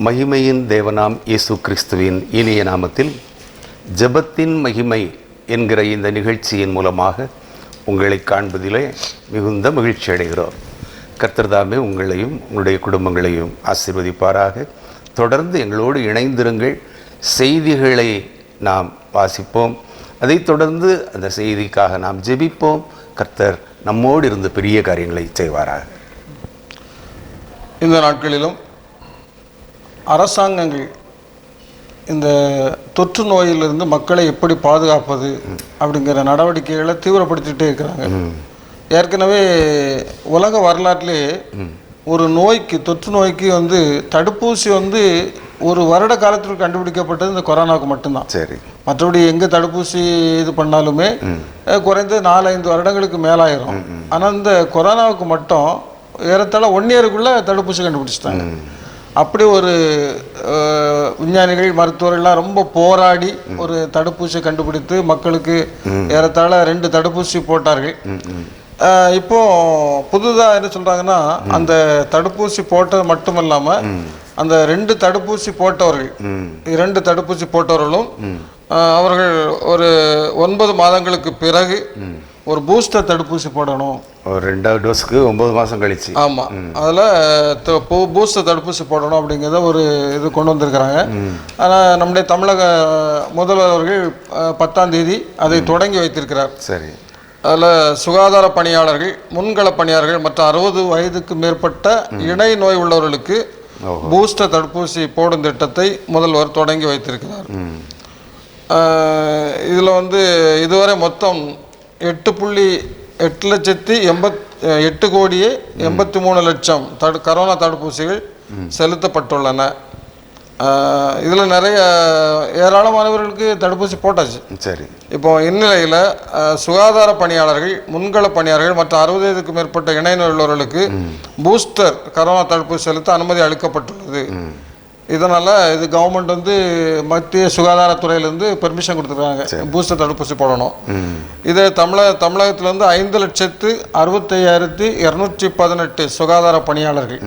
மகிமையின் தேவனாம் இயேசு கிறிஸ்துவின் இனிய நாமத்தில் ஜெபத்தின் மகிமை என்கிற இந்த நிகழ்ச்சியின் மூலமாக உங்களை காண்பதிலே மிகுந்த மகிழ்ச்சி அடைகிறோம். கர்த்தர் தாமே உங்களையும் உங்களுடைய குடும்பங்களையும் ஆசீர்வதிப்பாராக. தொடர்ந்து எங்களோடு இணைந்திருங்கள். செய்திகளை நாம் வாசிப்போம், அதைத் தொடர்ந்து அந்த செய்திக்காக நாம் ஜெபிப்போம். கர்த்தர் நம்மோடு இருந்து பெரிய காரியங்களை செய்வாராக. இந்த நாட்களிலும் அரசாங்கங்கள் இந்த தொற்று நோயிலிருந்து மக்களை எப்படி பாதுகாப்பது அப்படிங்கிற நடவடிக்கைகளை தீவிரப்படுத்திகிட்டே இருக்கிறாங்க. ஏற்கனவே உலக வரலாற்றிலே ஒரு நோய்க்கு, தொற்று நோய்க்கு தடுப்பூசி ஒரு வருட காலத்திற்கு கண்டுபிடிக்கப்பட்டது இந்த கொரோனாவுக்கு மட்டும்தான். சரி, மற்றபடி எங்கே தடுப்பூசி இது பண்ணாலுமே குறைந்து 4-5 வருடங்களுக்கு மேலாயிரும். ஆனால் இந்த கொரோனாவுக்கு மட்டும் ஏறத்தாழ 1 இயருக்குள்ளே தடுப்பூசி கண்டுபிடிச்சிட்டாங்க. அப்படி ஒரு விஞ்ஞானிகள், மருத்துவர்கள்லாம் ரொம்ப போராடி ஒரு தடுப்பூசி கண்டுபிடித்து மக்களுக்கு ஏறத்தாழ 2 தடுப்பூசி போட்டார்கள். இப்போ புதுதாக என்ன சொல்கிறாங்கன்னா, அந்த தடுப்பூசி போட்டது மட்டும் இல்லாமல் அந்த 2 தடுப்பூசி போட்டவர்கள், 2 தடுப்பூசி போட்டவர்களும் அவர்கள் ஒரு 9 மாதங்களுக்கு பிறகு ஒரு பூஸ்டர் தடுப்பூசி போடணும். ஒரு 2வது டோஸுக்கு 9 மாதம் கழிச்சு. ஆமாம், அதில் பூஸ்டர் தடுப்பூசி போடணும் அப்படிங்கிறத ஒரு இது கொண்டு வந்திருக்கிறாங்க. ஆனால் நம்முடைய தமிழக முதல்வர் அவர்கள் 10ஆம் தேதி அதை தொடங்கி வைத்திருக்கிறார். சரி, அதில் சுகாதார பணியாளர்கள், முன்கள பணியாளர்கள் மற்றும் 60 வயதுக்கு மேற்பட்ட இணை நோய் உள்ளவர்களுக்கு பூஸ்டர் தடுப்பூசி போடும் திட்டத்தை முதல்வர் தொடங்கி வைத்திருக்கிறார். இதில் இதுவரை மொத்தம் 8,83,83,00,000 கரோனா தடுப்பூசிகள் செலுத்தப்பட்டுள்ளன. இதில் நிறைய ஏராளமானவர்களுக்கு தடுப்பூசி போட்டாச்சு. சரி, இப்போ இந்நிலையில் சுகாதார பணியாளர்கள், முன்கள பணியாளர்கள் மற்றும் 60 வயதுக்கு மேற்பட்ட இணை நோய் உள்ளவர்களுக்கு பூஸ்டர் கரோனா தடுப்பூசி செலுத்த அனுமதி அளிக்கப்பட்டுள்ளது. இதனால் இது கவர்மெண்ட் மத்திய சுகாதாரத்துறையிலேருந்து பெர்மிஷன் கொடுத்துருக்காங்க, பூஸ்டர் தடுப்பூசி போடணும். இது தமிழகத்தில் 5,65,218 சுகாதார பணியாளர்கள்,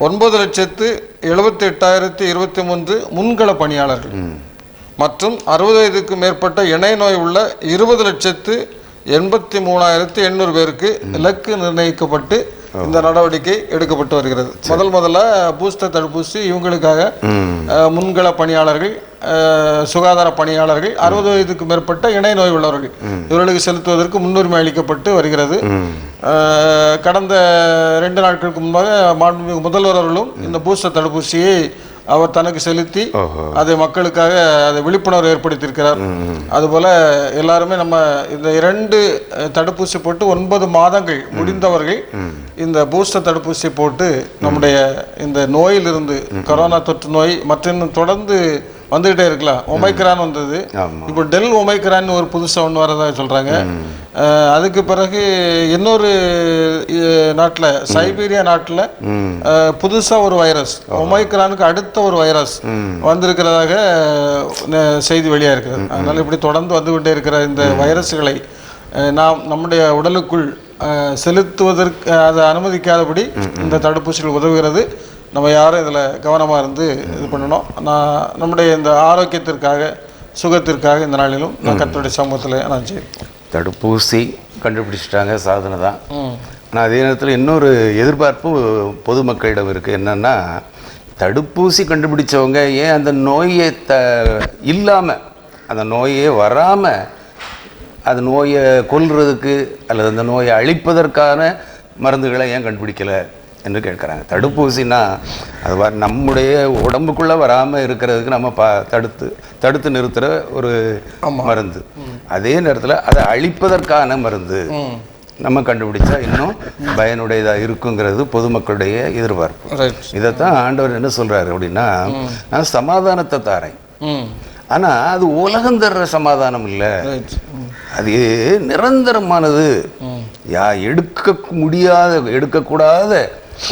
9,78,23 முன்கள பணியாளர்கள் மற்றும் 60 வயதுக்கு மேற்பட்ட இணை நோய் உள்ள 20,83,800 பேருக்கு இலக்கு நிர்ணயிக்கப்பட்டு இந்த நடவடிக்கை எடுக்கப்பட்டு வருகிறது. முதல்ல பூஸ்டர் தடுப்பூசி இவங்களுக்காக முன்கள பணியாளர்கள், சுகாதார பணியாளர்கள், 60 வயதுக்கு மேற்பட்ட இணை நோய் உள்ளவர்கள் இவர்களுக்கு செலுத்துவதற்கு முன்னுரிமை அளிக்கப்பட்டு வருகிறது. கடந்த 2 நாட்களுக்கு முன்பாக மாண்புமிகு முதல்வர் அவர்களும் இந்த பூஸ்டர் தடுப்பூசியை அவர் தனக்கு செலுத்தி அதை மக்களுக்காக அதை விழிப்புணர்வு ஏற்படுத்தியிருக்கிறார். அதுபோல் எல்லாருமே நம்ம இந்த 2 தடுப்பூசி போட்டு 9 மாதங்கள் முடிந்தவர்கள் இந்த பூஸ்டர் தடுப்பூசி போட்டு நம்முடைய இந்த நோயிலிருந்து, கொரோனா தொற்று நோய் மற்றும் தொடர்ந்து வந்துகிட்டே இருக்கலாம். ஒமைக்ரான் வந்தது, இப்போ டெல் ஒமைக்ரான் ஒரு புதுசாக ஒன்று வரதாக சொல்கிறாங்க. அதுக்கு பிறகு இன்னொரு நாட்டில், சைபீரியா நாட்டில் புதுசாக ஒரு வைரஸ், ஒமைக்ரானுக்கு அடுத்த ஒரு வைரஸ் வந்திருக்கிறதாக செய்தி வெளியாக இருக்கிறது. அதனால் இப்படி தொடர்ந்து வந்துகிட்டே இருக்கிற இந்த வைரஸ்களை நாம் நம்முடைய உடலுக்குள் செலுத்துவதற்கு அதை அனுமதிக்காதபடி இந்த தடுப்பூசிகள் உதவுகிறது. நம்ம யாரும் இதில் கவனமாக இருந்து இது பண்ணணும். நம்முடைய இந்த ஆரோக்கியத்திற்காக, சுகத்திற்காக இந்த நாளிலும் நான் கர்த்தருடைய சமூகத்தில் நான் செய்வேன். தடுப்பூசி கண்டுபிடிச்சிட்டாங்க, சாதனை தான். ஆனால் அதே நேரத்தில் இன்னொரு எதிர்பார்ப்பு பொதுமக்களிடம் இருக்குது. என்னென்னா, தடுப்பூசி கண்டுபிடிச்சவங்க ஏன் அந்த நோயை இல்லாமல், அந்த நோயே வராமல், அந்த நோயை கொல்றதுக்கு அல்லது அந்த நோயை அழிப்பதற்கான மருந்துகளை ஏன் கண்டுபிடிக்கலை என்று கேட்குறாங்க. தடுப்பூசின்னா அது நம்முடைய உடம்புக்குள்ளே வராமல் இருக்கிறதுக்கு நம்ம தடுத்து நிறுத்துகிற ஒரு மருந்து. அதே நேரத்தில் அதை அழிப்பதற்கான மருந்து நம்ம கண்டுபிடிச்சா இன்னும் பயனுடையதாக இருக்குங்கிறது பொதுமக்களுடைய எதிர்பார்ப்பு. இதைத்தான் ஆண்டவர் என்ன சொல்கிறாரு அப்படின்னா, நான் சமாதானத்தை தாரேன், ஆனால் அது உலகம் தர்ற சமாதானம் இல்லை, அது நிரந்தரமானது, எடுக்கக்கூடாத,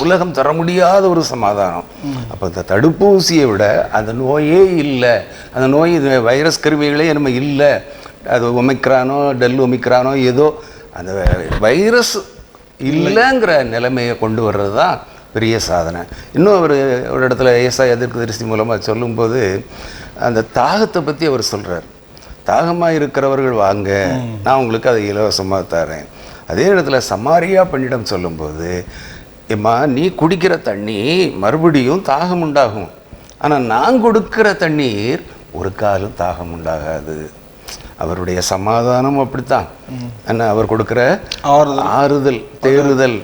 உலகம் தர முடியாத ஒரு சமாதானம். அப்போ இந்த தடுப்பூசியை விட அந்த நோயே இல்லை, அந்த நோய் வைரஸ் கருவிகளே நம்ம இல்லை, அது ஒமிக்ரானோ டெல் ஒமிக்ரானோ ஏதோ அந்த வைரஸ் இல்லைங்கிற நிலைமையை கொண்டு வர்றது தான் பெரிய சாதனை. இன்னும் அவர் ஒரு இடத்துல ஏசாயா தீர்க்கதரிசி மூலமாக சொல்லும்போது அந்த தாகத்தை பற்றி அவர் சொல்கிறார். தாகமாக இருக்கிறவர்கள் வாங்க, நான் உங்களுக்கு அதை இலவசமாக தரேன். அதே இடத்துல சமாரியா பெண்ணிடம் சொல்லும்போது, ஏம்மா நீ குடிக்கிற தண்ணி மறுபடியும் தாகம் உண்டாகும், ஆனால் நான் கொடுக்கிற தண்ணீர் ஒரு காலம் தாகம் உண்டாகாது. அவருடைய சமாதானம் அப்படித்தான். அவர் கொடுக்குற ஆறுதல், தேறுதல்,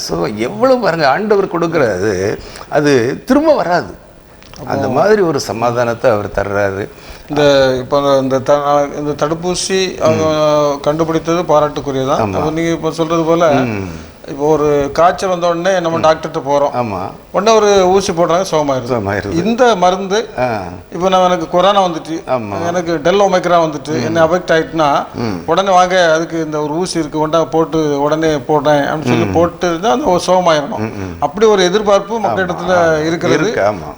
சுகம் எவ்வளவு பாருங்க, ஆண்டவர் கொடுக்கறது அது திரும்ப வராது. அந்த மாதிரி ஒரு சமாதானத்தை அவர் தர்றாரு. இந்த இப்போ இந்த தடுப்பூசி அவங்க கண்டுபிடித்தது பாராட்டுக்குரியதான். நீங்கள் இப்போ சொல்றது போல இப்போ ஒரு காய்ச்சல் வந்த உடனே நம்ம டாக்டர்கிட்ட போகிறோம். ஆமாம், உடனே ஒரு ஊசி போடுறாங்க, சுகமாயிருது. இந்த மருந்து இப்போ எனக்கு கொரோனா வந்துட்டு, எனக்கு டெல் ஒமைக்ரான் வந்துட்டு, என்ன அஃபெக்ட் ஆகிட்டுனா உடனே வாங்க அதுக்கு இந்த ஒரு ஊசி இருக்குது கொண்டா போட்டு உடனே போடுறேன் அப்படின்னு சொல்லி போட்டு இருந்தால் அந்த சுகமாயிடணும். அப்படி ஒரு எதிர்பார்ப்பு மக்களிடத்தில் இருக்கிறது.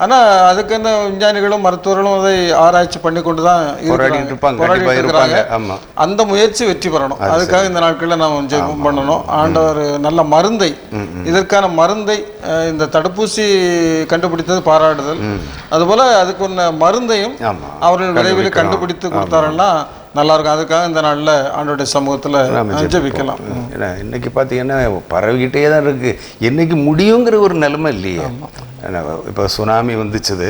ஆனால் அதுக்கு என்ன விஞ்ஞானிகளும் மருத்துவர்களும் அதை ஆராய்ச்சி பண்ணி கொண்டு தான் இருக்கிறாங்க. அந்த முயற்சி வெற்றி பெறணும். அதுக்காக இந்த நாட்களில் நாம் ஜெபம் பண்ணணும். ஆண்டவர் நல்ல மருந்தை, இதற்கான மருந்தை இந்த தடுப்பூசி கண்டுபிடித்தது பாராட்டுதல். அதுபோல அதுக்கு ஒன்று மருந்தையும் அவர்கள் விரைவில் கண்டுபிடித்து கொடுத்தாருன்னா நல்லா இருக்கும். அதுக்காக இந்த நாளில் ஆண்டோடைய சமூகத்தில் ஜெபிக்கலாம். இன்னைக்கு பார்த்தீங்கன்னா பரவிக்கிட்டே தான் இருக்கு. என்னைக்கு முடியுங்கிற ஒரு நிலைமை இல்லையே. இப்போ சுனாமி வந்துச்சுது,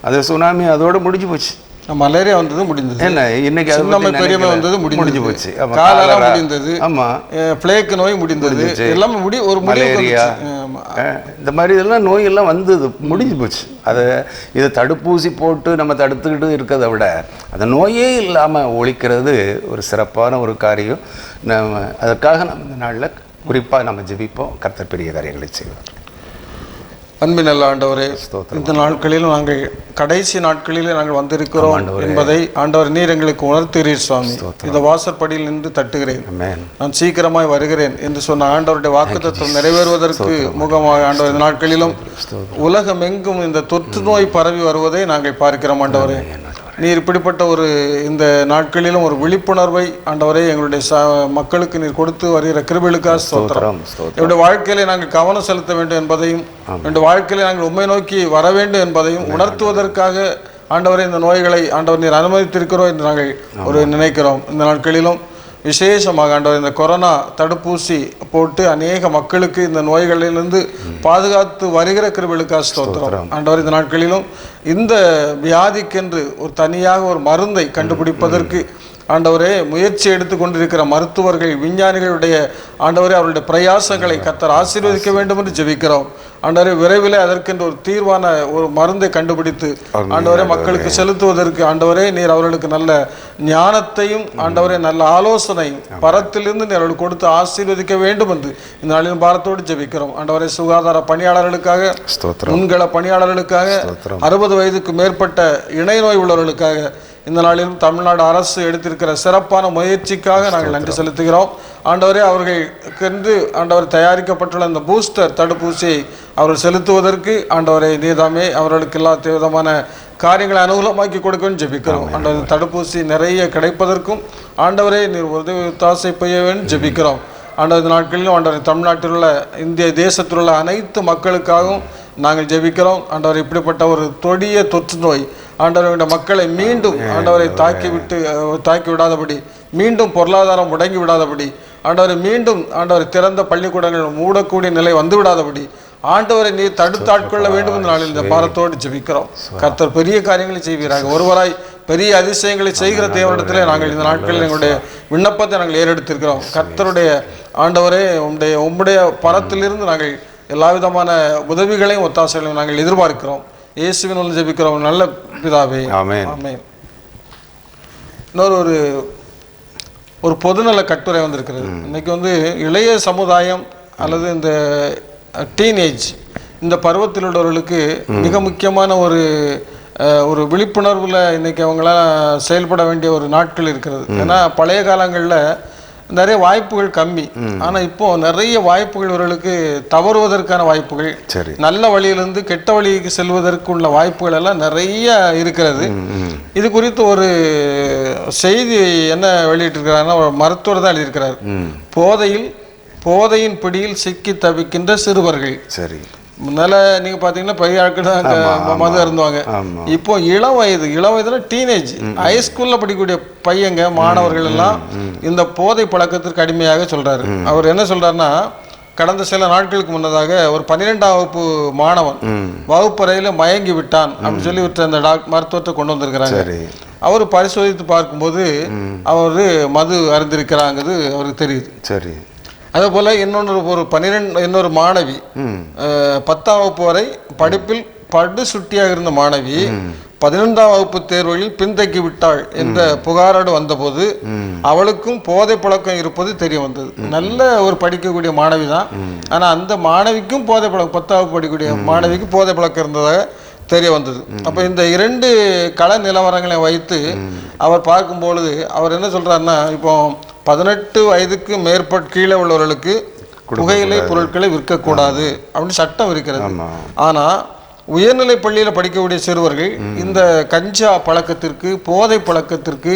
அது சுனாமி அதோட முடிஞ்சு போச்சு. மலேரியா வந்தது முடிந்தது. என்ன இன்னைக்கு பெரியமை வந்தது முடிஞ்சு போச்சு. காலரா முடிந்தது. ஆமா, பிளேக் நோய் முடிந்தது. எல்லாமே ஒரு மலேரியா இந்த மாதிரி இதெல்லாம் நோய் எல்லாம் வந்தது, முடிஞ்சு போச்சு. இதை தடுப்பூசி போட்டு நம்ம தடுத்துக்கிட்டு இருக்கிறத விட அந்த நோயே இல்லாமல் ஒழிக்கிறது ஒரு சிறப்பான ஒரு காரியம். அதற்காக நம்ம இந்த நாளில் குறிப்பாக நம்ம ஜெபிப்போம். கர்த்தர் பெரிய காரியங்களை செய்வார். அன்பின் நல்ல ஆண்டவரே, இந்த நாட்களிலும் நாங்கள் கடைசி நாட்களிலே நாங்கள் வந்திருக்கிறோம் என்பதை ஆண்டவர் நீர் எங்களுக்கு உணர்த்துகிறீர் சுவாமி. இந்த வாசற்படியில் நின்று தட்டுகிறேன், நான் சீக்கிரமாய் வருகிறேன் என்று சொன்ன ஆண்டவருடைய வாக்குத்தத்தம் நிறைவேறுவதற்கு முகமாக ஆண்டவர் இந்த நாட்களிலும் உலகம் எங்கும் இந்த தொற்று நோய் பரவி வருவதை நாங்கள் பார்க்கிறோம். ஆண்டவரே, நீர் இப்படிப்பட்ட ஒரு இந்த நாட்களிலும் ஒரு விழிப்புணர்வை ஆண்டவரே எங்களுடைய மக்களுக்கு நீர் கொடுத்து வருகிற கிருபைகளுக்காக ஸ்தோத்திரம். என்னுடைய வாழ்க்கையிலே நாங்கள் கவனம் செலுத்த வேண்டும் என்பதையும், என்னுடைய வாழ்க்கையிலே நாங்கள் உண்மை நோக்கி வர வேண்டும் என்பதையும் உணர்த்துவதற்காக ஆண்டவரே இந்த நோய்களை ஆண்டவர் நீர் அனுமதித்திருக்கிறோம் என்று நாங்கள் ஒரு நினைக்கிறோம். இந்த நாட்களிலும் விசேஷமாக ஆண்டவர் இந்த கொரோனா தடுப்பூசி போட்டு அநேக மக்களுக்கு இந்த நோய்களிலிருந்து பாதுகாத்து வருகிற கிருபைகளுக்காக ஸ்தோத்திரம். ஆண்டவர் இந்த நாட்களிலும் இந்த வியாதிக்கென்று ஒரு தனியாக ஒரு மருந்தை கண்டுபிடிப்பதற்கு ஆண்டவரே முயற்சி எடுத்து கொண்டிருக்கிற மருத்துவர்கள், விஞ்ஞானிகளுடைய ஆண்டவரே அவருடைய பிரயாசங்களை கர்த்தர் ஆசீர்வதிக்க வேண்டும் என்று ஜெபிக்கிறோம். ஆண்டவரே, விரைவில் அதற்கென்று ஒரு தீர்வான ஒரு மருந்தை கண்டுபிடித்து ஆண்டவரே மக்களுக்கு செலுத்துவதற்கு ஆண்டவரே நீர் அவர்களுக்கு நல்ல ஞானத்தையும் ஆண்டவரே நல்ல ஆலோசனையும் பரத்திலிருந்து நீர் அவர்களுக்கு கொடுத்து ஆசீர்வதிக்க வேண்டும் என்று இந்த நாளின் பாரத்தோடு ஜெபிக்கிறோம். ஆண்டவரே, சுகாதார பணியாளர்களுக்காக, முன்கள பணியாளர்களுக்காக, 60 வயதுக்கு மேற்பட்ட இணை நோய் உள்ளவர்களுக்காக இந்த நாளிலும் தமிழ்நாடு அரசு எடுத்திருக்கிற சிறப்பான முயற்சிக்காக நாங்கள் நன்றி செலுத்துகிறோம். ஆண்டவரே, அவர்களுக்கென்று ஆண்டவர் தயாரிக்கப்பட்டுள்ள இந்த பூஸ்டர் தடுப்பூசியை அவர்கள் செலுத்துவதற்கு ஆண்டவரை நீதாமே அவர்களுக்கு எல்லா விதமான காரியங்களை அனுகூலமாக்கி கொடுக்கணும்னு ஜெபிக்கிறோம். ஆண்டவர் தடுப்பூசி நிறைய கிடைப்பதற்கும் ஆண்டவரே நீர் உதவி தாசை பெய்ய வேண்டும் ஜெபிக்கிறோம். ஆண்டவர் நாட்களிலும் ஆண்டவர் தமிழ்நாட்டில் உள்ள இந்திய தேசத்தில் உள்ள அனைத்து மக்களுக்காகவும் நாங்கள் ஜெபிக்கிறோம். ஆண்டவர் இப்படிப்பட்ட ஒரு கொடிய தொற்று நோய் ஆண்டவருடைய மக்களை மீண்டும் ஆண்டவரை தாக்கி விடாதபடி, மீண்டும் பொருளாதாரம் முடங்கி விடாதபடி, ஆண்டவரை மீண்டும் ஆண்டவரை திறந்த பள்ளிக்கூடங்கள் மூடக்கூடிய நிலை வந்து விடாதபடி ஆண்டவரை நீர் தடுத்து ஆட்கொள்ள வேண்டும் என்ற நாளில் இந்த பாரத்தோடு ஜெபிக்கிறோம். கர்த்தர் பெரிய காரியங்களை செய்வீராக. ஒருவராய் பெரிய அதிசயங்களை செய்கிற தேவனிடத்திலே நாங்கள் இந்த நாட்களில் எங்களுடைய விண்ணப்பத்தை நாங்கள் ஏறெடுத்திருக்கிறோம். கர்த்தருடைய ஆண்டவரே உம்முடைய பரத்திலிருந்து நாங்கள் எல்லா விதமான உதவிகளையும் ஒத்தாசைகளையும் நாங்கள் எதிர்பார்க்கிறோம். இயேசுவின் மூலம் ஜெபிக்கிறோம் நல்ல பிதாவே, ஆமென். ஆமென். இன்னொரு ஒரு பொதுநல கட்டுரை வந்திருக்கிறது. இன்னைக்கு இளைய சமுதாயம் அல்லது இந்த டீனேஜ் இந்த பருவத்தில் உள்ளவர்களுக்கு மிக முக்கியமான ஒரு விழிப்புணர்வில் இன்னைக்கு அவங்களாம் செயல்பட வேண்டிய ஒரு நாட்கள் இருக்கிறது. ஏன்னா பழைய காலங்களில் நிறைய வாய்ப்புகள் கம்மி, ஆனால் இப்போ நிறைய வாய்ப்புகள் இவர்களுக்கு தவறுவதற்கான வாய்ப்புகள், நல்ல வழியிலிருந்து கெட்ட வழிக்கு செல்வதற்கு உள்ள வாய்ப்புகள் எல்லாம் நிறைய இருக்கிறது. இது குறித்து ஒரு செய்தி என்ன வெளியிட்டிருக்கிறாருன்னா, ஒரு மருத்துவர் தான் எழுதியிருக்கிறார். போதையில் போதையின் பிடியில் சிக்கி தவிக்கின்ற சிறுவர்கள். சரி. முன்னால நீங்க பாத்தீங்கன்னா பெரிய ஆட்கள் தான் மது அருந்துவாங்க. இப்போ இளம் வயதுல டீனேஜ் ஹைஸ்கூல்ல படிக்கக்கூடிய பையங்க மாணவர்கள் எல்லாம் இந்த போதை பழக்கத்திற்கு அடிமையாக சொல்றாரு. அவர் என்ன சொல்றாருன்னா, கடந்த சில நாட்களுக்கு முன்னதாக ஒரு 12ஆம் வகுப்பு மாணவன் வகுப்பறையில மயங்கி விட்டான் அப்படின்னு சொல்லி அந்த மருத்துவத்தை கொண்டு வந்திருக்கிறாங்க. அவர் பரிசோதித்து பார்க்கும்போது அவரு மது அருந்திருக்கிறாங்கிறது அவருக்கு தெரியுது. சரி. அதே போல இன்னொரு மாணவி 10ஆம் வகுப்பு வரை படிப்பில் படு சுட்டியாக இருந்த மாணவி 12ஆம் வகுப்பு தேர்வுகளில் பின்தங்கி விட்டாள் என்ற புகாரோடு வந்தபோது அவளுக்கும் போதை பழக்கம் இருப்பது தெரிய வந்தது. நல்ல ஒரு படிக்கக்கூடிய மாணவி தான், ஆனா அந்த மாணவிக்கும் போதை பழக்கம், 10ஆம் வகுப்பு படிக்கக்கூடிய மாணவிக்கு போதை பழக்கம் இருந்ததாக தெரிய வந்தது. அப்ப இந்த 2 கள நிலவரங்களை வைத்து அவர் பார்க்கும்பொழுது அவர் என்ன சொல்றாருன்னா, இப்போ 18 வயதுக்கு மேற்பட்ட கீழே உள்ளவர்களுக்கு புகையிலை பொருட்களை விற்கக்கூடாது அப்படின்னு சட்டம் இருக்கிறது. ஆனா உயர்நிலை பள்ளியில் படிக்கக்கூடிய சிறுவர்கள் இந்த கஞ்சா பழக்கத்திற்கு, போதை பழக்கத்திற்கு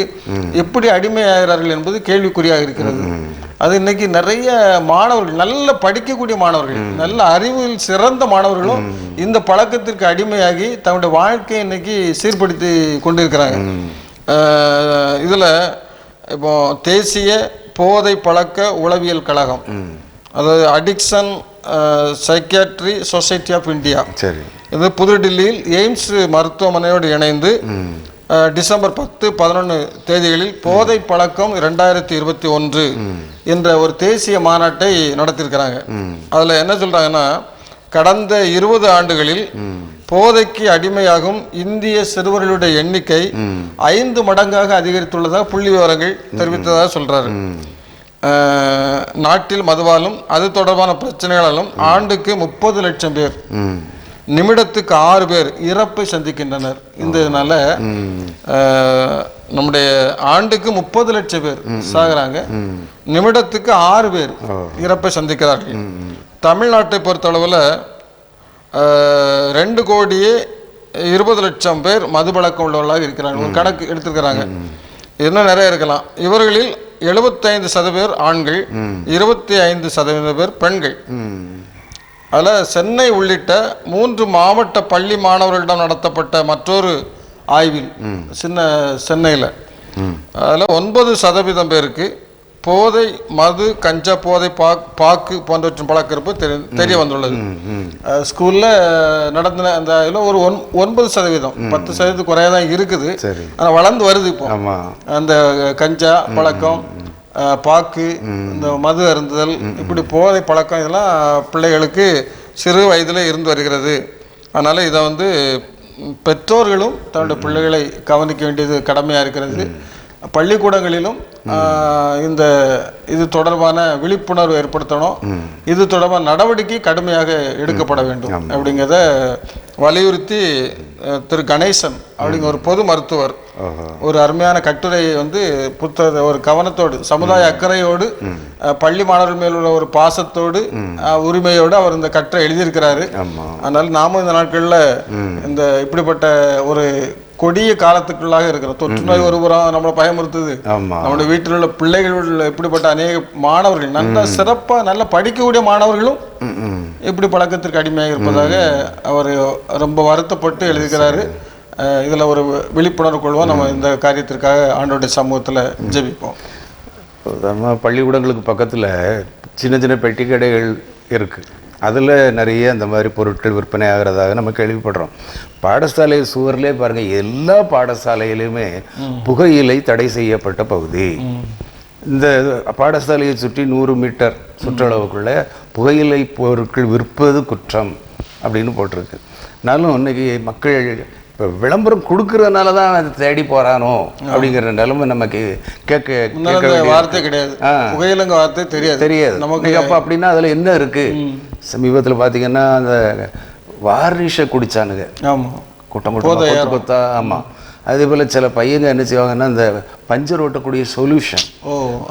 எப்படி அடிமையாகிறார்கள் என்பது கேள்விக்குறியாக இருக்கிறது. அது இன்னைக்கு நிறைய மாணவர்கள், நல்ல படிக்கக்கூடிய மாணவர்கள், நல்ல அறிவில் சிறந்த மாணவர்களும் இந்த பழக்கத்திற்கு அடிமையாகி தன்னுடைய வாழ்க்கையை இன்னைக்கு சீர்படுத்தி கொண்டிருக்கிறாங்க. இதுல இப்போ தேசிய போதை பழக்க உளவியல் கழகம், அதாவது addiction psychiatry society of India, இது புதுடில்லியில் எய்ம்ஸ் மருத்துவமனையோடு இணைந்து டிசம்பர் 10, 11 தேதிகளில் போதை பழக்கம் 2021 என்ற ஒரு தேசிய மாநாட்டை நடத்தியிருக்கிறாங்க. அதுல என்ன சொல்றாங்கன்னா, கடந்த 20 ஆண்டுகளில் போதைக்கு அடிமையாகும் இந்திய சிறுவர்களுடைய எண்ணிக்கை 5 மடங்காக அதிகரித்துள்ளதாக புள்ளி விவரங்கள் தெரிவித்ததாக சொல்றாரு. நாட்டில் மதுவாலும் அது தொடர்பான பிரச்சனைகளாலும் ஆண்டுக்கு 30 லட்சம் பேர், நிமிடத்துக்கு 6 பேர் இறப்பை சந்திக்கின்றனர். இதனால நம்முடைய ஆண்டுக்கு 30 லட்சம் பேர் சாகுறாங்க, நிமிடத்துக்கு 6 பேர் இறப்பை சந்திக்கிறார்கள். தமிழ்நாட்டை பொறுத்தளவில் 2,20,00,000 பேர் மது பழக்கம் உள்ளவர்களாக இருக்கிறாங்க. ஒரு கணக்கு எடுத்திருக்கிறாங்க. இன்னும் நிறைய இருக்கலாம். இவர்களில் 75% பேர் ஆண்கள், 25% பேர் பெண்கள். அதில் சென்னை உள்ளிட்ட 3 மாவட்ட பள்ளி மாணவர்களிடம் நடத்தப்பட்ட மற்றொரு ஆய்வில் சென்னையில் அதில் 9% பேருக்கு போதை, மது, கஞ்சா, போதை, பாக்கு போன்றவற்றின் பழக்க இருப்பு தெரிய வந்துள்ளது. ஸ்கூல்ல நடந்த அந்த இதில் ஒரு 9%, 10% குறையா தான் இருக்குது, ஆனால் வளர்ந்து வருது. இப்போ அந்த கஞ்சா பழக்கம், பாக்கு, இந்த மது அருந்துதல், இப்படி போதை பழக்கம் இதெல்லாம் பிள்ளைகளுக்கு சிறு வயதில் இருந்து வருகிறது. அதனால இதை பெற்றோர்களும் தன்னுடைய பிள்ளைகளை கவனிக்க வேண்டியது கடமையாக இருக்கிறது. பள்ளிக்கூடங்களிலும் இது தொடர்பான விழிப்புணர்வு ஏற்படுத்தணும். இது தொடர்பான நடவடிக்கை கடுமையாக எடுக்கப்பட வேண்டும் அப்படிங்கிறத வலியுறுத்தி திரு கணேசன் அப்படிங்கிற ஒரு பொது மருத்துவர் ஒரு அருமையான கட்டுரையை புத்தக ஒரு கவனத்தோடு, சமுதாய அக்கறையோடு, பள்ளி மாணவர்கள் மேல் உள்ள ஒரு பாசத்தோடு, உரிமையோடு அவர் இந்த கட்டுரை எழுதியிருக்கிறாரு. அதனால நாமும் இந்த நாட்களில் இந்த இப்படிப்பட்ட ஒரு கொடிய காலத்துக்குள்ளாக இருக்கிற தொற்று நோய் ஒருபுறம் நம்மளை பயமுறுத்துது. நம்மளுடைய வீட்டில் உள்ள பிள்ளைகள் இப்படிப்பட்ட அநேக மாணவர்கள், நல்ல சிறப்பா நல்ல படிக்கக்கூடிய மாணவர்களும் இப்படி பழக்கத்திற்கு அடிமையாக இருப்பதாக அவர் ரொம்ப வருத்தப்பட்டு எழுதிக்கிறாரு. இதுல ஒரு விழிப்புணர்வு கொள்வோம். நம்ம இந்த காரியத்திற்காக ஆண்டோடைய சமூகத்துல ஜெபிப்போம். பள்ளிக்கூடங்களுக்கு பக்கத்துல சின்ன சின்ன பெட்டி கடைகள் இருக்கு. அதில் நிறைய அந்த மாதிரி பொருட்கள் விற்பனை ஆகிறதாக நம்ம கேள்விப்படுறோம். பாடசாலை சுவர்லேயே பாருங்கள், எல்லா பாடசாலையிலுமே புகையிலை தடை செய்யப்பட்ட பகுதி. இந்த பாடசாலையை சுற்றி 100 மீட்டர் சுற்றளவுக்குள்ள புகையிலை பொருட்கள் விற்பது குற்றம் அப்படின்னு போட்டிருக்கு. நானும் இன்னைக்கு மக்கள் இப்போ விளம்பரம் கொடுக்கறதுனால தான் அதை தேடி போகிறானோ அப்படிங்கிற நிலைமை நமக்கு கேட்க வார்த்தை கிடையாது. புகையிலங்க வார்த்தை தெரியாது நமக்கு. அப்போ அப்படின்னா அதில் என்ன இருக்குது? சமீபத்தில் பார்த்தீங்கன்னா அந்த வார்னிஷை குடித்தானுங்க, கூட்டம் கொத்தா. ஆமாம். அதே போல் சில பையங்க என்ன செய்வாங்கன்னா அந்த பஞ்சர் ஓட்டக்கூடிய சொல்யூஷன்,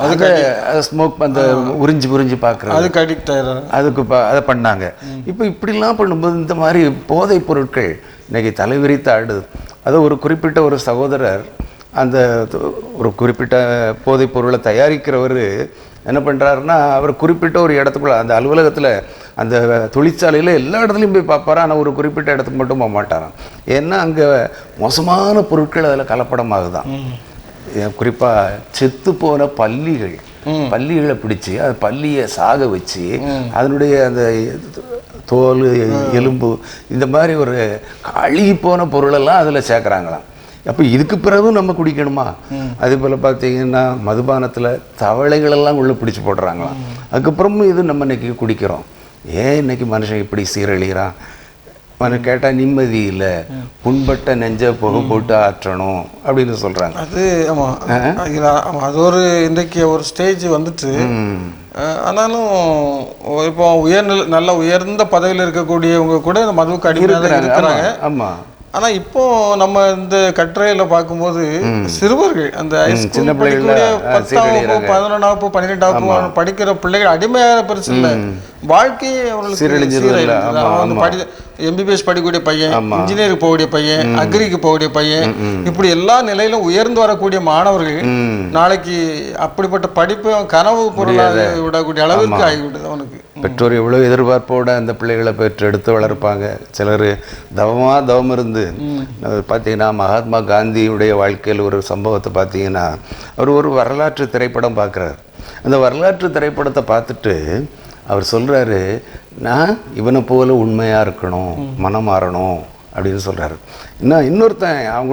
அதுக்கு ஸ்மோக் அந்த உறிஞ்சி பார்க்குறது, அதுக்கு அடிக்ட் அதுக்கு அதை பண்ணாங்க. இப்போ இப்படிலாம் பண்ணும்போது இந்த மாதிரி போதைப் பொருட்கள் இன்னைக்கு தலைவிரித்து ஆடுது. அது ஒரு குறிப்பிட்ட ஒரு சகோதரர் அந்த ஒரு குறிப்பிட்ட போதைப் பொருளை தயாரிக்கிறவர் என்ன பண்ணுறாருன்னா, அவர் குறிப்பிட்ட ஒரு இடத்துக்குள்ள அந்த அலுவலகத்தில் அந்த தொழிற்சாலையில் எல்லா இடத்துலையும் போய் பார்ப்பாரா, ஆனால் ஒரு குறிப்பிட்ட இடத்துக்கு மட்டும் போக மாட்டாராம். ஏன்னா அங்கே மோசமான பொருட்கள் அதில் கலப்படமாகுதான். குறிப்பாக செத்து போன பல்லிகளை பிடிச்சி அது பல்லியை சாக வச்சு அதனுடைய அந்த தோல் எலும்பு இந்த மாதிரி ஒரு அழுகி போன பொருளெல்லாம் அதில் சேர்க்குறாங்களாம். அப்போ இதுக்கு பிறகும் நம்ம குடிக்கணுமா? அதே போல் பார்த்தீங்கன்னா மதுபானத்தில் தவளைகளெல்லாம் உள்ளே பிடிச்சி போடுறாங்களாம். அதுக்கப்புறமும் இது நம்ம இன்னைக்கு குடிக்கிறோம். ஏன் இன்னைக்கு மனுஷன் இப்படி சீரழிகிறான்? கேட்டால் நிம்மதி இல்லை, புண்பட்ட நெஞ்ச புகை போட்டு ஆற்றணும் அப்படின்னு சொல்கிறாங்க. அது ஆமாம், அது ஒரு இன்றைக்கு ஒரு ஸ்டேஜ் வந்துட்டு. ஆனாலும் இப்போ நல்ல உயர்ந்த பதவியில் இருக்கக்கூடியவங்க கூட இந்த மதுவுக்கு அடிமையாக இருக்கிறாங்க. ஆமாம். ஆனால் இப்போ நம்ம இந்த கட்டுரையில் பார்க்கும்போது சிறுவர்கள் அந்த சின்ன பிள்ளைகள் 10ஆம் வகுப்பு 11ஆம் வகுப்பு 12ஆம் வகுப்பு படிக்கிற பிள்ளைகள் அடிமையான பெருசு இல்லை, வாழ்க்கையே அவங்களுக்கு எம்பிபிஎஸ் படிக்கக்கூடிய பையன், இன்ஜினியருக்கு போகக்கூடிய பையன், அக்ரிக்கு போகக்கூடிய பையன், இப்படி எல்லா நிலையிலும் உயர்ந்து வரக்கூடிய மாணவர்கள் நாளைக்கு அப்படிப்பட்ட படிப்பு கனவு பொருளாக விடக்கூடிய அளவுக்கு ஆகிவிடுது. அவனுக்கு பெற்றோர் எவ்வளோ எதிர்பார்ப்போடு அந்த பிள்ளைகளை பெற்றெடுத்து வளர்ப்பாங்க. சிலர் தவம் இருந்து பார்த்தீங்கன்னா மகாத்மா காந்தியுடைய வாழ்க்கையில் ஒரு சம்பவத்தை பார்த்தீங்கன்னா, அவர் ஒரு வரலாற்று திரைப்படம் பார்க்குறாரு. அந்த வரலாற்று திரைப்படத்தை பார்த்துட்டு அவர் சொல்கிறாரு, நான் இவனை போல உண்மையாக இருக்கணும், மனம் மாறணும் அப்படின்னு சொல்கிறாரு. இன்னொருத்தன் அவர்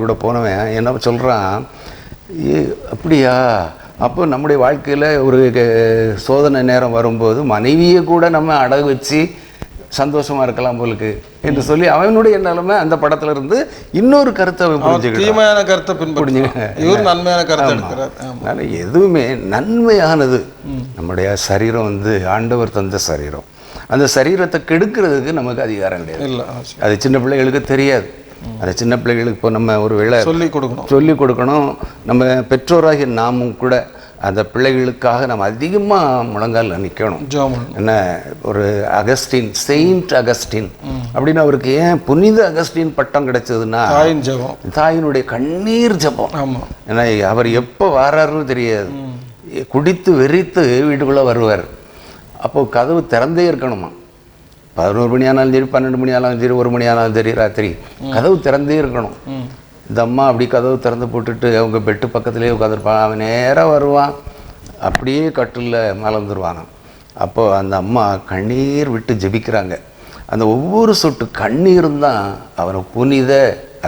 கூட போனவன் என்ன சொல்கிறான், அப்படியா, அப்போ நம்முடைய வாழ்க்கையில் ஒரு சோதனை நேரம் வரும்போது மனைவியை கூட நம்ம அடகு வச்சு சந்தோஷமா இருக்கலாம் போலுக்கு என்று சொல்லி அவனுடைய நிலைமை அந்த படத்துல இருந்து இன்னொரு கருத்தை தீமையான கருத்தை பின்பற்றுங்க, இவர் நன்மையான கருத்தை எடுக்கிறார். அதனால எதுவுமே நன்மையானது. நம்முடைய சரீரம் ஆண்டவர் தந்த சரீரம், அந்த சரீரத்தை கெடுக்கிறதுக்கு நமக்கு அதிகாரம் கிடையாது. அது சின்ன பிள்ளைகளுக்கு தெரியாது. அந்த சின்ன பிள்ளைகளுக்கு இப்போ நம்ம ஒரு வேளை சொல்லிக் கொடுக்கணும். நம்ம பெற்றோராகிய நாமும் கூட அந்த பிள்ளைகளுக்காக நம்ம அதிகமாக முழங்கால் நிற்கணும். என்ன ஒரு செயின்ட் அகஸ்டின் அப்படின்னு அவருக்கு ஏன் புனித அகஸ்டின் பட்டம் கிடைச்சதுன்னா, தாயினுடைய கண்ணீர் ஜபம். ஏன்னா அவர் எப்போ வர்றாருன்னு தெரியாது. குடித்து வெறித்து வீட்டுக்குள்ளே வருவார். அப்போ கதவு திறந்தே இருக்கணுமா. 11 மணி ஆனாலும் சரி, 12 மணி ஆனாலும் சரி, 1 மணி ஆனாலும் சரி, ராத்திரி கதவு திறந்தே இருக்கணும். இந்த அம்மா அப்படி கதவு திறந்து போட்டுட்டு அவங்க பெட்டு பக்கத்துலேயே உட்காந்துருப்பான். அவன் நேராக வருவான், அப்படியே கட்டில் மலர்ந்துருவான். அப்போது அந்த அம்மா கண்ணீர் விட்டு ஜெபிக்கிறாங்க. அந்த ஒவ்வொரு சொட்டு கண்ணீரும் தான் அவனை புனித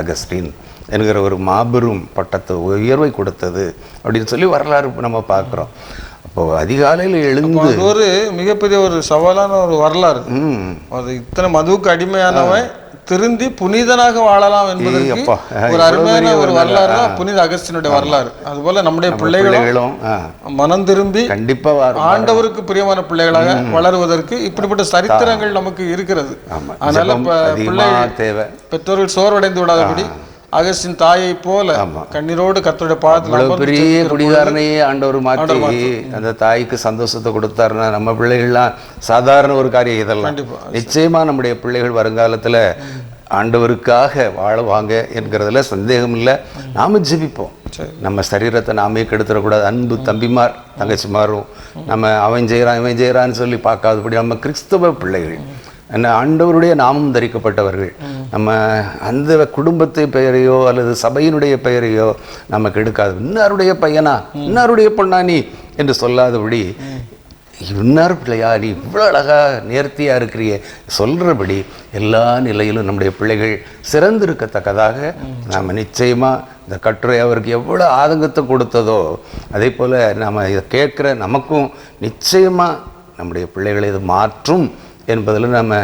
அகஸ்டின் என்கிற ஒரு மாபெரும் பட்டத்தை உயர்வை கொடுத்தது அப்படின்னு சொல்லி வரலாறு நம்ம பார்க்குறோம். அப்போது அதிகாலையில் எழுந்து ஒரு மிகப்பெரிய ஒரு சவாலான ஒரு வரலாறு. அது இத்தனை மதுவுக்கு அடிமையானவன் திருந்தி புனிதனாக வாழலாம் என்பதற்கு ஒரு அருமையான ஒரு வரலாறு தான் புனித அகஸ்டினுடைய வரலாறு. அதுபோல நம்முடைய பிள்ளைகளும் மனம் திரும்பி கண்டிப்பா ஆண்டவருக்கு பிரியமான பிள்ளைகளாக வளருவதற்கு இப்படிப்பட்ட சரித்திரங்கள் நமக்கு இருக்கிறது. அதனால தேவை பெற்றோர்கள் சோர்வடைந்து விடாதபடி அகஸ்டின் தாயை போல கண்ணீரோடு கர்த்தருடைய பாதத்தில் பெரிய குடிகாரனையே ஆண்டவர் மாற்றி அந்த தாய்க்கு சந்தோஷத்தை கொடுத்தாருன்னா நம்ம பிள்ளைகள்லாம் சாதாரண ஒரு காரியம் இதெல்லாம். நிச்சயமா நம்முடைய பிள்ளைகள் வருங்காலத்தில் ஆண்டவருக்காக வாழுவாங்க என்கிறதுல சந்தேகம் இல்லை. நாம ஜெபிப்போம். நம்ம சரீரத்தை நாமே கெடுத்துடக்கூடாது. அன்பு தம்பிமார் தங்கச்சிமாரும் நம்ம அவன் செய்கிறான்னு சொல்லி பார்க்காதபடி நம்ம கிறிஸ்தவ பிள்ளைகள், என்ன ஆண்டவருடைய நாமம் தரிக்கப்பட்டவர்கள், நம்ம அந்த குடும்பத்தை பெயரையோ அல்லது சபையினுடைய பெயரையோ நம்ம கெடுக்காது. இன்னாருடைய பையனா, இன்னாருடைய பொண்ணா நீ என்று சொல்லாதபடி, இன்னார் பிள்ளையா நீ இவ்வளோ அழகாக நேர்த்தியாக இருக்கிறிய சொல்கிறபடி எல்லா நிலையிலும் நம்முடைய பிள்ளைகள் சிறந்திருக்கத்தக்கதாக நாம் நிச்சயமாக இந்த கட்டுரை அவருக்கு எவ்வளோ ஆதங்கத்தை கொடுத்ததோ அதே போல் நாம் இதை கேட்குற நமக்கும் நிச்சயமாக நம்முடைய பிள்ளைகளை இது மாற்றும் என்பதில் நம்ம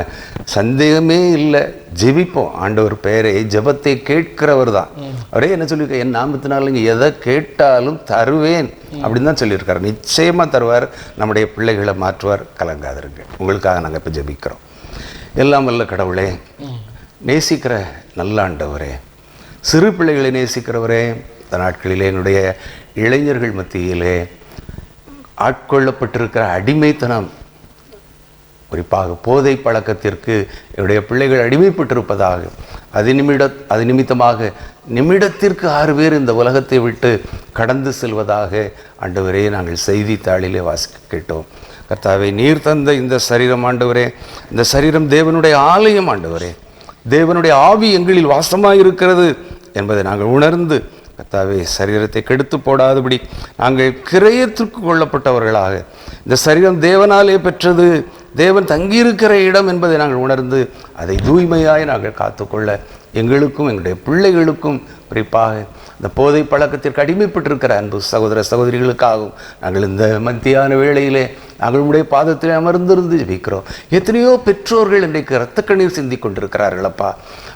சந்தேகமே இல்லை. ஜெபிப்போம். ஆண்டவர் பெயரை ஜெபத்தை கேட்கிறவர் தான். அவரே என்ன சொல்லியிருக்க, என் நாமத்தினால நீங்கள் எதை கேட்டாலும் தருவேன் அப்படின்னு தான் சொல்லியிருக்காரு. நிச்சயமாக தருவார். நம்முடைய பிள்ளைகளை மாற்றுவார். கலங்காதிருங்க. உங்களுக்காக நாங்கள் இப்போ ஜெபிக்கிறோம். எல்லாம் வல்ல கடவுளே, நேசிக்கிற நல்ல ஆண்டவரே, சிறு பிள்ளைகளை நேசிக்கிறவரே, இந்த நாட்களிலே என்னுடைய இளைஞர்கள் மத்தியிலே ஆட்கொள்ளப்பட்டிருக்கிற அடிமைத்தனம் குறிப்பாக போதை பழக்கத்திற்கு என்னுடைய பிள்ளைகள் அடிமைப்பட்டிருப்பதாக, அது நிமித்தமாக நிமிடத்திற்கு 6 பேர் இந்த உலகத்தை விட்டு கடந்து செல்வதாக ஆண்டவரே நாங்கள் செய்தித்தாளிலே வாசிக்க கேட்டோம். கர்த்தாவே, நீர் தந்த இந்த சரீரம் ஆண்டவரே, இந்த சரீரம் தேவனுடைய ஆலயம் ஆண்டவரே, தேவனுடைய ஆவி எங்களில் வாசமாயிருக்கிறது என்பதை நாங்கள் உணர்ந்து கர்த்தாவே, சரீரத்தை கெடுத்து போடாதபடி நாங்கள் கிரயத்திற்கு கொள்ளப்பட்டவர்களாக, இந்த சரீரம் தேவனாலே பெற்றது, தேவன் தங்கியிருக்கிற இடம் என்பதை நாங்கள் உணர்ந்து அதை தூய்மையாய் நாங்கள் காத்துக்கொள்ள எங்களுக்கும் எங்களுடைய பிள்ளைகளுக்கும், குறிப்பாக இந்த போதை பழக்கத்திற்கு அடிமைப்பட்டிருக்கிற அன்பு சகோதர சகோதரிகளுக்காகவும் நாங்கள் இந்த மத்தியான வேளையிலே நாங்கள் உங்களுடைய பாதத்திலே அமர்ந்திருந்து ஜெபிக்கிறோம். எத்தனையோ பெற்றோர்கள் இன்றைக்கு இரத்த கண்ணீர் சிந்தி கொண்டிருக்கிறார்கள். அப்பா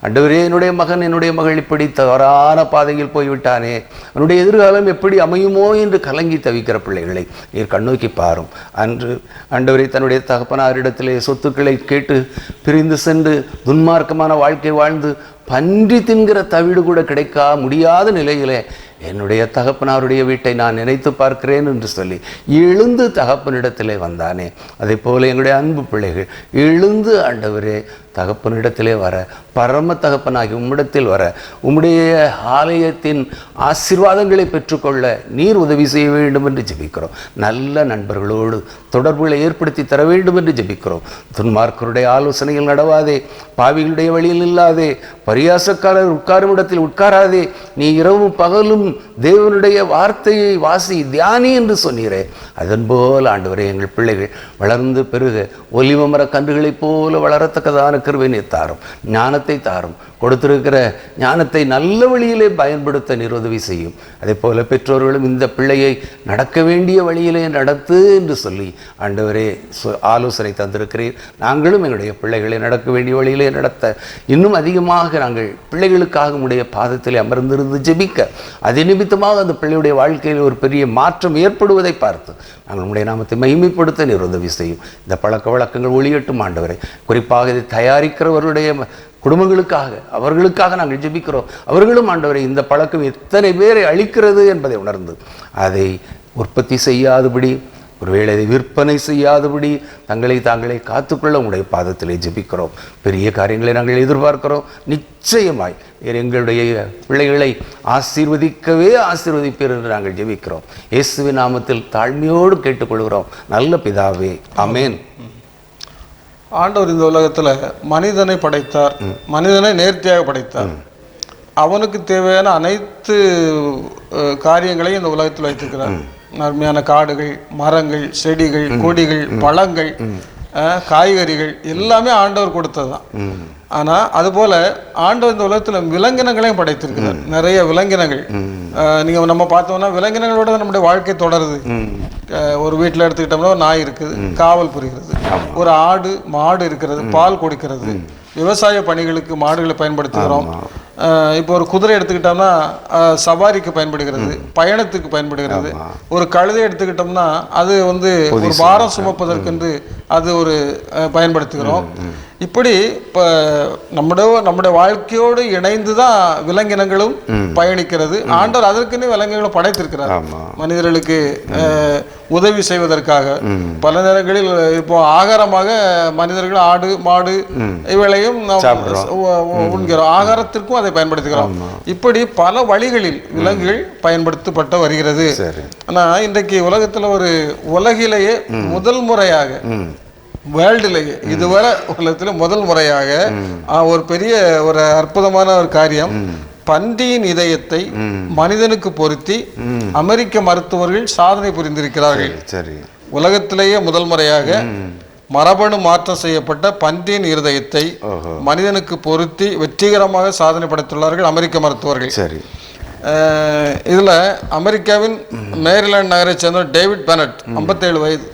ஆண்டவரே, என்னுடைய மகன் என்னுடைய மகள் இப்படி தவறான பாதையில் போய்விட்டானே, அவனுடைய எதிர்காலம் எப்படி அமையுமோ என்று கலங்கி தவிக்கிற பிள்ளைகளை நீர் கண்ணோக்கி பாரும். அன்று ஆண்டவரே, தன்னுடைய தகப்பனாரிடத்திலே சொத்துக்களை கேட்டு பிரிந்து சென்று துன்மார்க்கமான வாழ்க்கை வாழ்ந்து பன்றி தின்கிற தவிடு கூட கிடைக்க முடியாத நிலையிலே என்னுடைய தகப்பனாருடைய வீட்டை நான் நினைத்து பார்க்கிறேன் என்று சொல்லி எழுந்து தகப்பனிடத்திலே வந்தானே, அதே போல எங்களுடைய அன்பு பிள்ளைகள் எழுந்து ஆண்டவரே தகப்பனிடத்திலே வர, பரம தகப்பனாகி உம்மிடத்தில் வர, உம்முடைய ஆலயத்தின் ஆசீர்வாதங்களை பெற்றுக்கொள்ள நீர் உதவி செய்ய வேண்டும் என்று ஜெபிக்கிறோம். நல்ல நண்பர்களோடு தொடர்புகளை ஏற்படுத்தி தர வேண்டும் என்று ஜெபிக்கிறோம். துன்மார்க்கருடைய ஆலோசனையில் நடவாதே, பாவிகளுடைய வழியில் இல்லாதே, பரியாசக்காரர் உட்காரும் இடத்தில் உட்காராதே, நீ இரவும் பகலும் தேவனுடைய வார்த்தையை வாசி தியானி என்று சொன்னீரே, அதன்போல் ஆண்டவரே எங்கள் பிள்ளைகள் வளர்ந்து பெருக ஒலிவ மர கன்றுகளைப் போல வளரத்தக்கதான கிருபையை தாரும், ஞானத்தை தாரும். கொடுத்திருக்கிற ஞானத்தை நல்ல வழியிலே பயன்படுத்த நீர் உதவி செய்யும். அதே போல பெற்றோர்களும் இந்த பிள்ளையை நடக்க வேண்டிய வழியிலே நடத்து என்று சொல்லி ஆண்டவரே ஆலோசனை தந்திருக்கிறீர். நாங்களும் எங்களுடைய பிள்ளைகளை நடக்க வேண்டிய வழியிலே நடத்த இன்னும் அதிகமாக நாங்கள் பிள்ளைகளுக்காக உடைய பாதத்திலே அமர்ந்திருந்து ஜெபிக்க, அது நிமித்தமாக அந்த பிள்ளையுடைய வாழ்க்கையில் ஒரு பெரிய மாற்றம் ஏற்படுவதை பார்த்து நாங்கள் உடைய நாமத்தை மகிமைப்படுத்த நீர் உதவி செய்யும். இந்த பழக்க வழக்கங்கள் ஒளியட்டும் ஆண்டவரை. குறிப்பாக இதை தயாரிக்கிறவருடைய குடும்பங்களுக்காக, அவர்களுக்காக நாங்கள் ஜெபிக்கிறோம். அவர்களும் ஆண்டவரை இந்த பழக்கம் எத்தனை பேரை அழிக்கிறது என்பதை உணர்ந்து அதை உற்பத்தி செய்யாதபடி, ஒருவேளை அதை விற்பனை செய்யாதபடி தங்களை தாங்களே காத்துக்கொள்ள உடைய பாதத்திலே ஜெபிக்கிறோம். பெரிய காரியங்களை நாங்கள் எதிர்பார்க்கிறோம். நிச்சயமாய் எங்களுடைய பிள்ளைகளை ஆசீர்வதிக்கவே ஆசீர்வதிப்பீர் என்று நாங்கள் ஜெபிக்கிறோம். இயேசுவின் நாமத்தில் தாழ்மையோடு கேட்டுக்கொள்கிறோம் நல்ல பிதாவே, ஆமேன். ஆண்டவர் இந்த உலகத்தில் மனிதனை படைத்தார், மனிதனை நேர்த்தியாக படைத்தார். அவனுக்கு தேவையான அனைத்து காரியங்களையும் இந்த உலகத்தில் வைத்திருக்கிறார். அருமையான காடுகள், மரங்கள், செடிகள், கொடிகள், பழங்கள், காய்கறிகள் எல்லாமே ஆண்டவர் கொடுத்தது தான். ஆனால் அதுபோல் ஆண்டவர் இந்த உலகத்தில் விலங்கினங்களையும் படைத்திருக்கிறார். நிறைய விலங்கினங்கள் நீங்கள் நம்ம பார்த்தோம்னா விலங்கினங்களோட நம்முடைய வாழ்க்கை தொடருது. ஒரு வீட்டில் எடுத்துக்கிட்டோம்னா ஒரு நாய் இருக்குது, காவல் புரிகிறது. ஒரு ஆடு மாடு இருக்கிறது, பால் கொடுக்கிறது. விவசாய பணிகளுக்கு மாடுகளை பயன்படுத்துகிறோம். இப்போ ஒரு குதிரை எடுத்துக்கிட்டோம்னா சவாரிக்கு பயன்படுகிறது, பயணத்துக்கு பயன்படுகிறது. ஒரு கழுதை எடுத்துக்கிட்டோம்னா அது ஒரு பாரம் சுமப்பதற்கென்று அது ஒரு பயன்படுத்துகிறோம். இப்படி இப்போ நம்முடைய வாழ்க்கையோடு இணைந்து தான் விலங்கினங்களும் பயணிக்கிறது. ஆண்டவர் அதற்குன்னு விலங்குகளை படைத்திருக்கிறார் மனிதர்களுக்கு உதவி செய்வதற்காக. பல நேரங்களில் இப்போ ஆகாரமாக மனிதர்கள் ஆடு மாடு இவைகளையும் உண்கிறோம், ஆகாரத்திற்கும் அதை பயன்படுத்துகிறோம். இப்படி பல வழிகளில் விலங்குகள் பயன்படுத்தப்பட்டு வருகிறது. ஆனால் இன்றைக்கு உலகத்தில் ஒரு உலகிலேயே முதல் முறையாக, வேர்ல்டுலேயே இதுவரை உலகத்தில் முதல் முறையாக ஒரு பெரிய ஒரு அற்புதமான ஒரு காரியம், பன்றியின் இதயத்தை மனிதனுக்கு பொருத்தி அமெரிக்க மருத்துவர்கள் சாதனை புரிந்திருக்கிறார்கள். உலகத்திலேயே முதல் முறையாக மரபணு மாற்றம் செய்யப்பட்ட பன்றியின் இருதயத்தை மனிதனுக்கு பொருத்தி வெற்றிகரமாக சாதனை படைத்துள்ளார்கள் அமெரிக்க மருத்துவர்கள். இதுல அமெரிக்காவின் மேரிலாந்து நகரை சேர்ந்த டேவிட் பெனட், 57 வயது,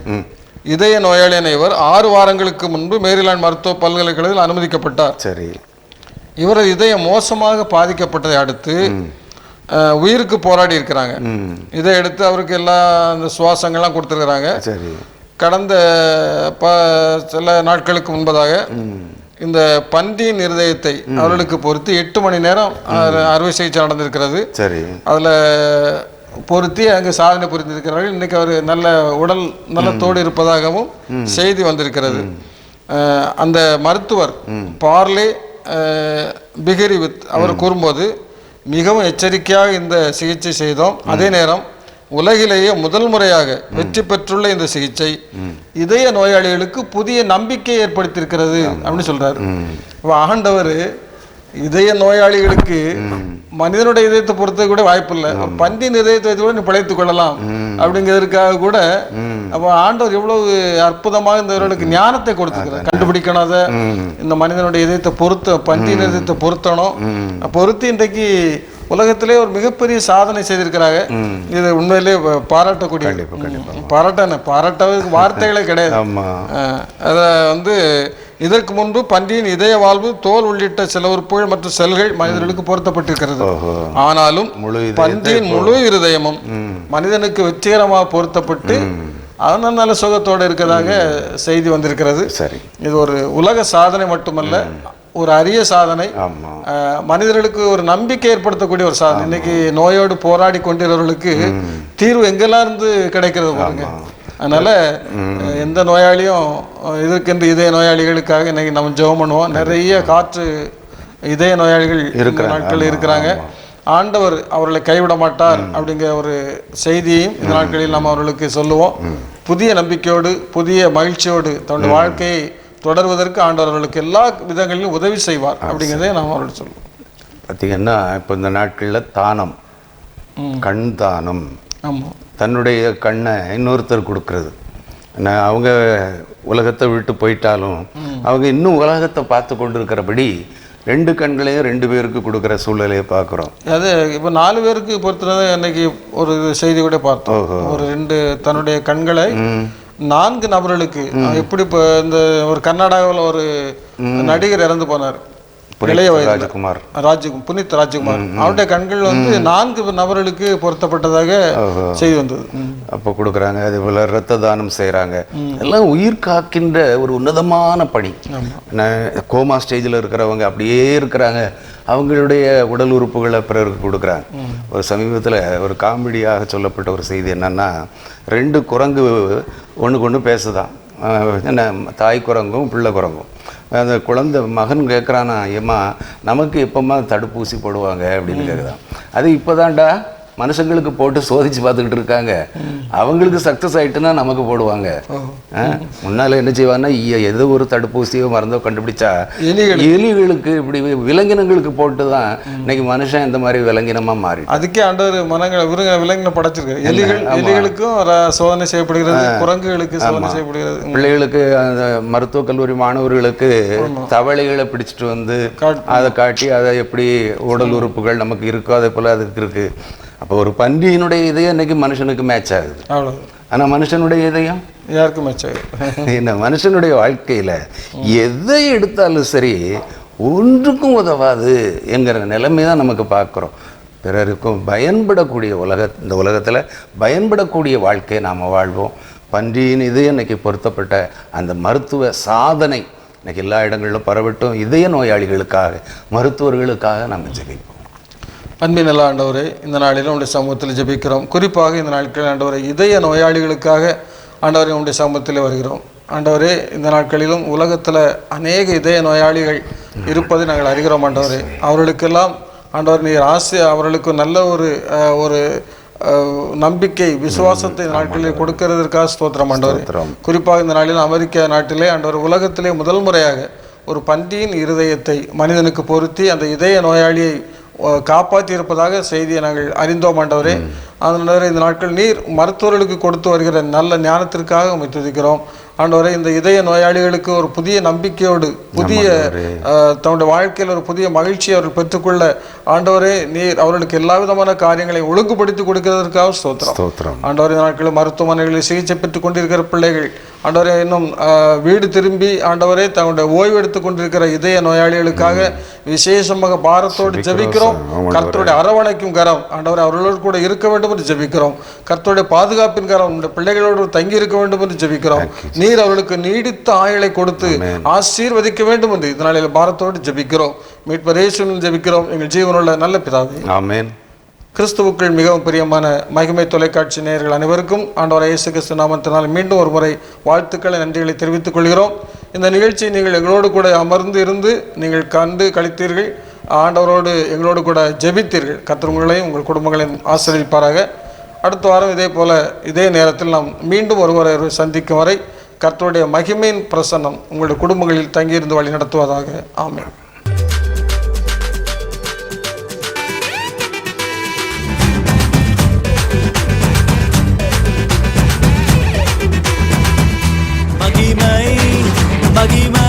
இதய நோயாளியான இவர் 6 வாரங்களுக்கு முன்பு மேரிலாந்து மருத்துவ பல்கலைக்கழகத்தில் அனுமதிக்கப்பட்டார். இவரது இதயம் மோசமாக பாதிக்கப்பட்டதை அடுத்து உயிருக்கு போராடி இருக்கிறாங்க. இதை எடுத்து அவருக்கு எல்லா அந்த சுவாசங்கள்லாம் கொடுத்துருக்குறாங்க. கடந்த சில நாட்களுக்கு முன்பதாக இந்த பன்றியின் இருதயத்தை அவர்களுக்கு பொருத்தி 8 மணி நேரம் அறுவை சிகிச்சை நடந்திருக்கிறது. அதில் பொருத்தி அங்கு சாதனை புரிந்திருக்கிறார்கள். இன்னைக்கு அவர் நல்ல உடல் நலத்தோடு இருப்பதாகவும் செய்தி வந்திருக்கிறது. அந்த மருத்துவர் பார்லே பிகரிவித் அவர் கூறும்போது, மிகவும் எச்சரிக்கையாக இந்த சிகிச்சை செய்தோம். அதே நேரம் உலகிலேயே முதல் முறையாக வெற்றி பெற்றுள்ள இந்த சிகிச்சை இதய நோயாளிகளுக்கு புதிய நம்பிக்கையை ஏற்படுத்தியிருக்கிறது அப்படின்னு சொல்றாரு. ஆண்டவர் இதய நோயாளிகளுக்கு மனிதனுடைய இதயத்தை பொறுத்த கூட வாய்ப்பு இல்லை, பன்றியின் இதயத்தை கூட நீ பிழைத்துக் கொள்ளலாம் அப்படிங்கிறதுக்காக கூட அப்போ ஆண்டவர் எவ்வளவு அற்புதமாக இந்தவர்களுக்கு ஞானத்தை கொடுத்துக்கிறார். கண்டுபிடிக்கணாத இந்த மனிதனுடைய இதயத்தை பன்றியின் இதயத்தை பொறுத்து இன்றைக்கு உலகத்திலே ஒரு மிகப்பெரிய சாதனை செய்திருக்கிறாங்க. இது உண்மையிலே பாராட்டக்கூடிய பாராட்டதுக்கு வார்த்தைகளே கிடையாது. அதை இதற்கு முன்பு பன்றியின் இதய வாழ்வு, தோல் உள்ளிட்ட சில உறுப்புகள் மற்றும் செல்கள் மனிதர்களுக்கு பொருத்தப்பட்டிருக்கிறது. ஆனாலும் பன்றியின் முழு இருதயமும் மனிதனுக்கு வெற்றிகரமாக பொருத்தப்பட்டு அதனால் நல்ல சுகத்தோடு இருக்கிறதாக செய்தி வந்திருக்கிறது. இது ஒரு உலக சாதனை மட்டுமல்ல, ஒரு அரிய சாதனை, மனிதர்களுக்கு ஒரு நம்பிக்கை ஏற்படுத்தக்கூடிய ஒரு சாதனை. இன்னைக்கு நோயோடு போராடி கொண்டிருந்தவர்களுக்கு தீர்வு எங்கெல்லாம் இருந்து கிடைக்கிறது பாருங்க. அதனால எந்த நோயாளியும் இதற்கென்று இதய நோயாளிகளுக்காக இன்னைக்கு நம்ம ஜெபம் பண்ணுவோம். நிறைய காற்று இதய நோயாளிகள் நாட்கள் இருக்கிறாங்க. ஆண்டவர் அவர்களை கைவிட மாட்டார் அப்படிங்கிற ஒரு செய்தியையும் இந்த நாட்களில் நம்ம அவர்களுக்கு சொல்லுவோம். புதிய நம்பிக்கையோடு புதிய மகிழ்ச்சியோடு தன்னுடைய வாழ்க்கையை தொடர்வதற்கு ஆண்டவர்களுக்கு எல்லா விதங்களிலும் உதவி செய்வார் அப்படிங்கிறதே நாம் அவர்கள் சொல்லுவோம். பார்த்தீங்கன்னா இப்போ இந்த நாட்களில் தானம், கண் தானம், தன்னுடைய கண்ணை இன்னொருத்தர் கொடுக்கறது. அவங்க உலகத்தை விட்டு போயிட்டாலும் அவங்க இன்னும் உலகத்தை பார்த்து கொண்டு இருக்கிறபடி 2 கண்களையும் 2 பேருக்கு கொடுக்குற சூழ்நிலையை பார்க்குறோம். அது இப்போ 4 பேருக்கு பொறுத்தது அன்னைக்கு ஒரு செய்தி கூட பார்த்தோம். ஒரு 2 தன்னுடைய கண்களை 4 நபர்களுக்கு. எப்படி இப்போ இந்த ஒரு கர்நாடகாவில் ஒரு நடிகர் இறந்து போனார், இளைய வயது புனித் ராஜ்குமார். அவருடைய கண்கள் 4 நபர்களுக்கு பொருத்தப்பட்டதாக செய்தி வந்தது. அப்போ கொடுக்குறாங்க. அதே போல் இரத்த தானம் செய்கிறாங்க. எல்லாம் உயிர் காக்கின்ற ஒரு உன்னதமான பணி. கோமா ஸ்டேஜில் இருக்கிறவங்க அப்படியே இருக்கிறாங்க, அவங்களுடைய உடல் உறுப்புகளை பிறருக்கு கொடுக்குறாங்க. ஒரு சமீபத்தில் ஒரு காமெடியாக சொல்லப்பட்ட ஒரு செய்தி என்னன்னா, 2 குரங்கு ஒன்றுக்கு ஒன்று பேசுதான். என்ன, தாய் குரங்கும் பிள்ளை குரங்கும். அந்த குழந்தை மகன் கேட்குறானா, ஏம்மா நமக்கு எப்போம்மா தடுப்பூசி போடுவாங்க அப்படின்னு கேட்குறான். அது இப்போதான்டா மனுஷங்களுக்கு போட்டு சோதிச்சு பார்த்துக்கிட்டு இருக்காங்க, அவங்களுக்கு சக்ஸஸ் ஆகிட்டுன்னா நமக்கு போடுவாங்க. முன்னால் என்ன செய்வான்னா, ஏதோ ஒரு தடுப்பூசியோ மருந்தோ கண்டுபிடிச்சா எலிகளுக்கு இப்படி விலங்கினங்களுக்கு போட்டு தான் இன்னைக்கு மனுஷன் இந்த மாதிரி விலங்கினமாக மாறி. அதுக்கே ஆண்டவர் விலங்கினம் படைச்சிருக்காரு. எலிகளுக்கும் சோதனை செய்யப்படுகிறது, குரங்குகளுக்கு சோதனை செய்யப்படுகிறது. பிள்ளைகளுக்கு அந்த மருத்துவக் கல்லூரி மாணவர்களுக்கு தவளைகளை பிடிச்சிட்டு வந்து அதை காட்டி அதை எப்படி உடல் உறுப்புகள் நமக்கு இருக்கோ அதே போல் அதுக்கு இருக்கு. அப்போ ஒரு பன்றியினுடைய இதயம் இன்னைக்கு மனுஷனுக்கு மேட்ச் ஆகுது. ஆனால் மனுஷனுடைய இதயம் யாருக்கும் மேட்ச் ஆகுது. என்ன, மனுஷனுடைய வாழ்க்கையில் எதை எடுத்தாலும் சரி ஒன்றுக்கும் உதவாது என்கிற நிலைமை தான் நமக்கு பார்க்குறோம். பிறருக்கும் பயன்படக்கூடிய இந்த உலகத்தில் பயன்படக்கூடிய வாழ்க்கையை நாம் வாழ்வோம். பன்றியின் இதயம் இன்னைக்கு பொருத்தப்பட்ட அந்த மருத்துவ சாதனை இன்னைக்கு எல்லா இடங்களிலும் பரவட்டும். இதய நோயாளிகளுக்காக, மருத்துவர்களுக்காக நாம் ஜெபிப்போம். அன்பின் நல்ல ஆண்டவரே, இந்த நாளிலும் உடைய சமூகத்தில் ஜெபிக்கிறோம். குறிப்பாக இந்த நாட்களில் ஆண்டவரே இதய நோயாளிகளுக்காக ஆண்டவரே உடைய சமூகத்தில் வருகிறோம். ஆண்டவரே, இந்த நாட்களிலும் உலகத்தில் அநேக இதய நோயாளிகள் இருப்பதை நாங்கள் அறிகிறோம். ஆண்டவரே, அவர்களுக்கெல்லாம் ஆண்டவர் நீர் அவர்களுக்கு நல்ல ஒரு நம்பிக்கை, விசுவாசத்தை இந்த நாட்களில் கொடுக்கிறதற்காக ஸ்தோத்திரம் ஆண்டவரே. குறிப்பாக இந்த நாளில் அமெரிக்க நாட்டிலே ஆண்டவர் உலகத்திலே முதல் முறையாக ஒரு பன்றியின் இருதயத்தை மனிதனுக்கு பொருத்தி அந்த இதய நோயாளியை காப்பாற்றி இருப்பதாக செய்தியை நாங்கள் அறிந்தோம் ஆண்டவரே. அதனால இந்த நாட்கள் நீர் மருத்துவர்களுக்கு கொடுத்து வருகிற நல்ல ஞானத்திற்காக உம்மை துதிக்கிறோம் ஆண்டவரே. இந்த இதய நோயாளிகளுக்கு ஒரு புதிய நம்பிக்கையோடு புதிய தன்னுடைய வாழ்க்கையில் ஒரு புதிய மகிழ்ச்சியை அவர்கள் பெற்றுக்கொள்ள ஆண்டவரே நீர் அவர்களுக்கு எல்லா விதமான காரியங்களை ஒழுங்குபடுத்தி கொடுக்கிறதற்காக ஸ்தோத்திரம் ஆண்டவரே. இந்த நாட்களில் மருத்துவமனைகளில் சிகிச்சை பெற்றுக் கொண்டிருக்கிற பிள்ளைகள் ஆண்டவரே, இன்னும் வீடு திரும்பி ஆண்டவரே தன்னுடைய ஓய்வு எடுத்துக் கொண்டிருக்கிற இதய நோயாளிகளுக்காக விசேஷமாக பாரத்தோடு ஜெபிக்கிறோம். கர்த்தருடைய அரவணைக்கும் கரம் ஆண்டவரே அவர்களோடு கூட இருக்க வேண்டும் என்று ஜெபிக்கிறோம். கர்த்தருடைய பாதுகாப்பின் கரம் பிள்ளைகளோடு தங்கி இருக்க வேண்டும் என்று ஜெபிக்கிறோம். நீர் அவர்களுக்கு நீடித்த ஆயுளை கொடுத்து ஆசீர்வதிக்க வேண்டும் என்று இதனால பாரத்தோடு ஜெபிக்கிறோம். மீட்பர் இயேசுவில் ஜெபிக்கிறோம் எங்கள் ஜீவனுள்ள நல்ல பிதாவே, ஆமென். கிறிஸ்துவுக்குள் மிகவும் பிரியமான மகிமை தொலைக்காட்சி நேயர்கள் அனைவருக்கும் ஆண்டவர் இயேசு கிறிஸ்து நாமத்தினால் மீண்டும் ஒரு முறை வாழ்த்துக்களை, நன்றிகளை தெரிவித்துக் கொள்கிறோம். இந்த நிகழ்ச்சி நீங்கள் எங்களோடு கூட அமர்ந்து இருந்து நீங்கள் கண்டு கழித்தீர்கள். ஆண்டவரோடு எங்களோடு கூட ஜெபித்தீர்கள். கர்த்தர் உங்களையும் உங்கள் குடும்பங்களையும் ஆசீர்வதிப்பாராக. அடுத்த வாரம் இதே போல இதே நேரத்தில் நாம் மீண்டும் ஒருவரை சந்திக்கும் வரை கர்த்தருடைய மகிமையின் பிரசன்னம் உங்களுடைய குடும்பங்களில் தங்கியிருந்து வழி நடத்துவதாக. ஆமென். மகிமை